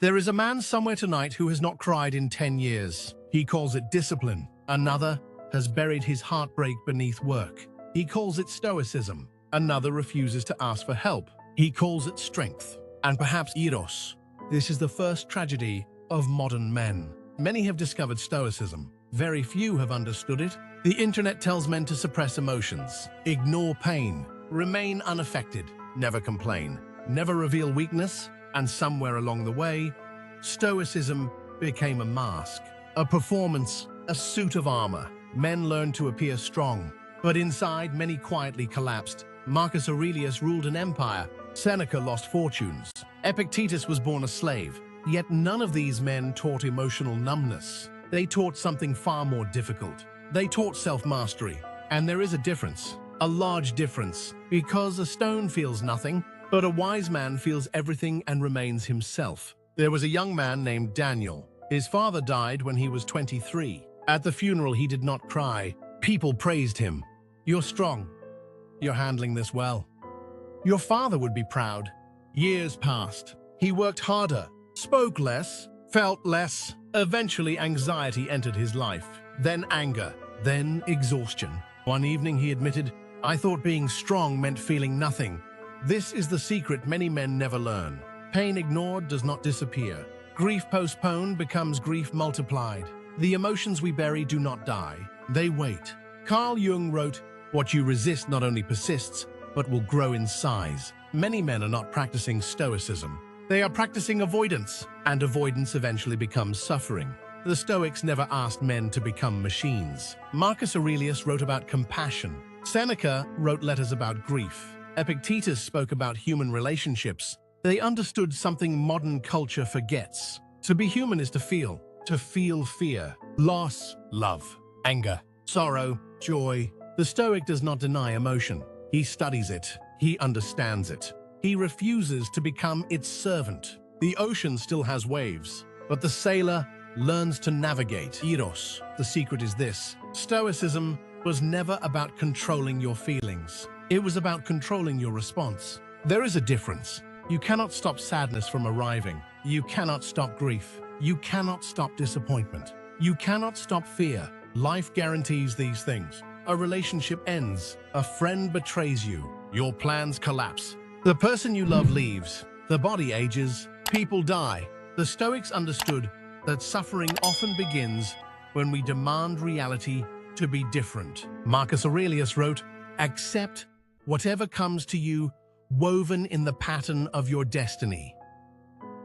There is a man somewhere tonight who has not cried in 10 years. He calls it discipline. Another has buried his heartbreak beneath work. He calls it stoicism. Another refuses to ask for help. He calls it strength. And perhaps Eros. This is the first tragedy of modern men. Many have discovered stoicism. Very few have understood it. The internet tells men to suppress emotions, ignore pain, remain unaffected, never complain, never reveal weakness, and somewhere along the way, stoicism became a mask, a performance, a suit of armor. Men learned to appear strong, but inside many quietly collapsed. Marcus Aurelius ruled an empire. Seneca lost fortunes. Epictetus was born a slave. Yet none of these men taught emotional numbness. They taught something far more difficult. They taught self-mastery. And there is a difference, a large difference, because a stone feels nothing, but a wise man feels everything and remains himself. There was a young man named Daniel. His father died when he was 23. At the funeral, he did not cry. People praised him. "You're strong. You're handling this well. Your father would be proud." Years passed. He worked harder, spoke less, felt less. Eventually, anxiety entered his life. Then anger. Then exhaustion. One evening, he admitted, "I thought being strong meant feeling nothing." This is the secret many men never learn. Pain ignored does not disappear. Grief postponed becomes grief multiplied. The emotions we bury do not die. They wait. Carl Jung wrote, "What you resist not only persists, but will grow in size." Many men are not practicing stoicism. They are practicing avoidance, and avoidance eventually becomes suffering. The Stoics never asked men to become machines. Marcus Aurelius wrote about compassion. Seneca wrote letters about grief. Epictetus spoke about human relationships. They understood something modern culture forgets. To be human is to feel fear, loss, love, anger, sorrow, joy. The Stoic does not deny emotion. He studies it. He understands it. He refuses to become its servant. The ocean still has waves, but the sailor learns to navigate. Eros, the secret is this: Stoicism was never about controlling your feelings. It was about controlling your response. There is a difference. You cannot stop sadness from arriving. You cannot stop grief. You cannot stop disappointment. You cannot stop fear. Life guarantees these things. A relationship ends. A friend betrays you. Your plans collapse. The person you love leaves. The body ages. People die. The Stoics understood that suffering often begins when we demand reality to be different. Marcus Aurelius wrote, "Accept whatever comes to you, woven in the pattern of your destiny."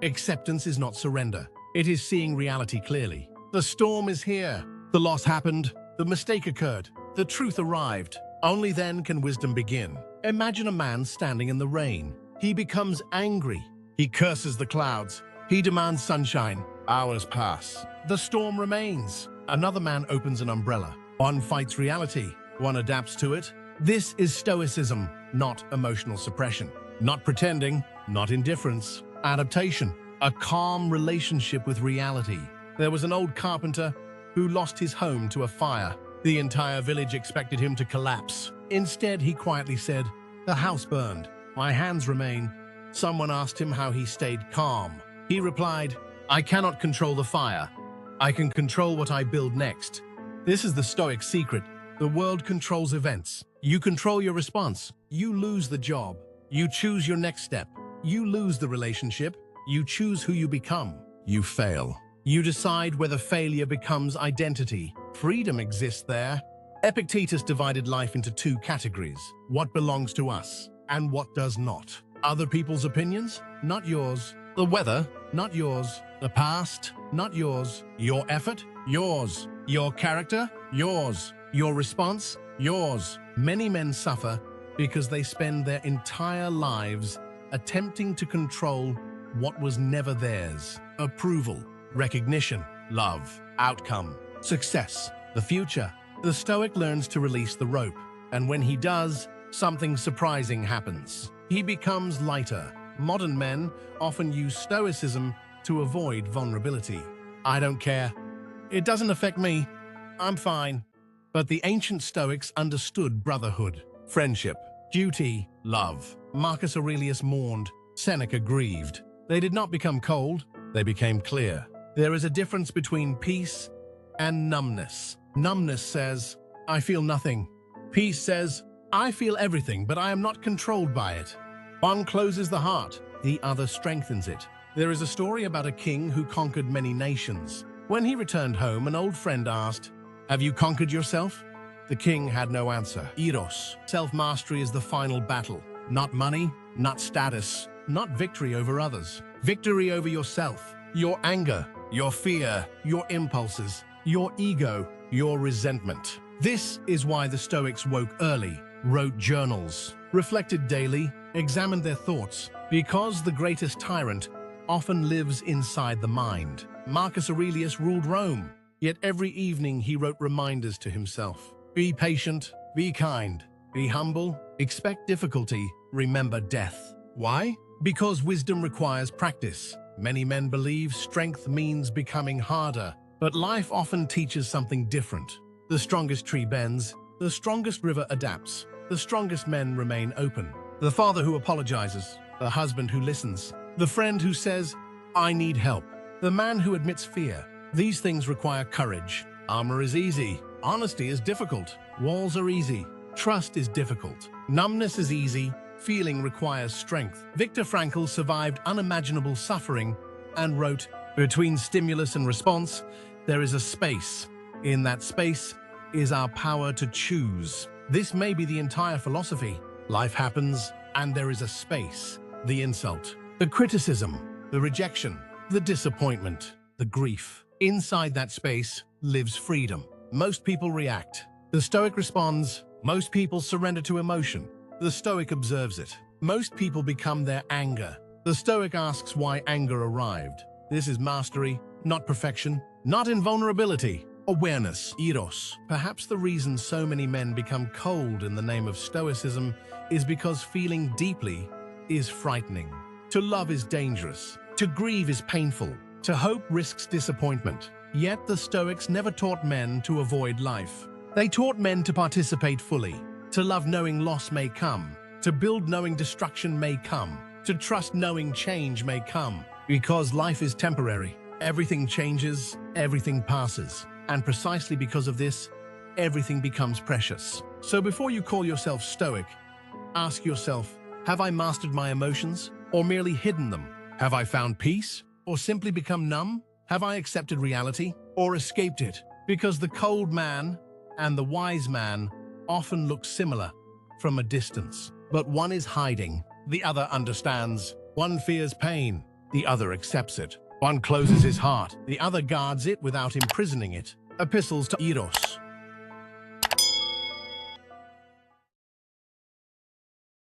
Acceptance is not surrender. It is seeing reality clearly. The storm is here. The loss happened. The mistake occurred. The truth arrived. Only then can wisdom begin. Imagine a man standing in the rain. He becomes angry. He curses the clouds. He demands sunshine. Hours pass. The storm remains. Another man opens an umbrella. One fights reality. One adapts to it. This is Stoicism, not emotional suppression. Not pretending, not indifference. Adaptation. A calm relationship with reality. There was an old carpenter who lost his home to a fire. The entire village expected him to collapse. Instead, he quietly said, "The house burned. My hands remain." Someone asked him how he stayed calm. He replied, "I cannot control the fire. I can control what I build next." This is the Stoic secret. The world controls events. You control your response. You lose the job. You choose your next step. You lose the relationship. You choose who you become. You fail. You decide whether failure becomes identity. Freedom exists there. Epictetus divided life into two categories: what belongs to us and what does not. Other people's opinions, not yours. The weather, not yours. The past, not yours. Your effort, yours. Your character, yours. Your response, yours. Many men suffer because they spend their entire lives attempting to control what was never theirs. Approval, recognition, love, outcome, success, the future. The Stoic learns to release the rope, and when he does, something surprising happens. He becomes lighter. Modern men often use Stoicism to avoid vulnerability. "I don't care. It doesn't affect me. I'm fine." But the ancient Stoics understood brotherhood, friendship, duty, love. Marcus Aurelius mourned. Seneca grieved. They did not become cold. they became clear. There is a difference between peace and numbness. Numbness says, I feel nothing. Peace says, I feel everything, but I am not controlled by it. One closes the heart, the other strengthens it. There is a story about a king who conquered many nations. When he returned home, an old friend asked, Have you conquered yourself? The king had no answer. Eros, self-mastery is the final battle. Not money, not status, not victory over others. Victory over yourself, your anger, your fear, your impulses, your ego, your resentment. This is why the Stoics woke early, wrote journals, reflected daily, examined their thoughts, because the greatest tyrant often lives inside the mind. Marcus Aurelius ruled Rome, yet every evening he wrote reminders to himself. Be patient, be kind, be humble, expect difficulty, remember death. Why? Because wisdom requires practice. Many men believe strength means becoming harder, but life often teaches something different. The strongest tree bends, the strongest river adapts, the strongest men remain open. The father who apologizes, the husband who listens, the friend who says, I need help, the man who admits fear. These things require courage. Armor is easy. Honesty is difficult. Walls are easy. Trust is difficult. Numbness is easy. Feeling requires strength. Viktor Frankl survived unimaginable suffering and wrote, Between stimulus and response, there is a space. In that space is our power to choose. This may be the entire philosophy. Life happens, and there is a space. The insult, the criticism, the rejection, the disappointment, the grief. Inside that space lives freedom. Most people react. The Stoic responds. Most people surrender to emotion. The Stoic observes it. Most people become their anger. The Stoic asks why anger arrived. This is mastery, not perfection, not invulnerability. Awareness, Eros. Perhaps the reason so many men become cold in the name of Stoicism is because feeling deeply is frightening. To love is dangerous. To grieve is painful. To hope risks disappointment. Yet the Stoics never taught men to avoid life. They taught men to participate fully, to love knowing loss may come, to build knowing destruction may come, to trust knowing change may come. Because life is temporary. Everything changes, everything passes. And precisely because of this, everything becomes precious. So before you call yourself Stoic, ask yourself, have I mastered my emotions or merely hidden them? Have I found peace or simply become numb? Have I accepted reality or escaped it? Because the cold man and the wise man often look similar from a distance. But one is hiding, the other understands. One fears pain, the other accepts it. One closes his heart, the other guards it without imprisoning it. Epistles to Eros.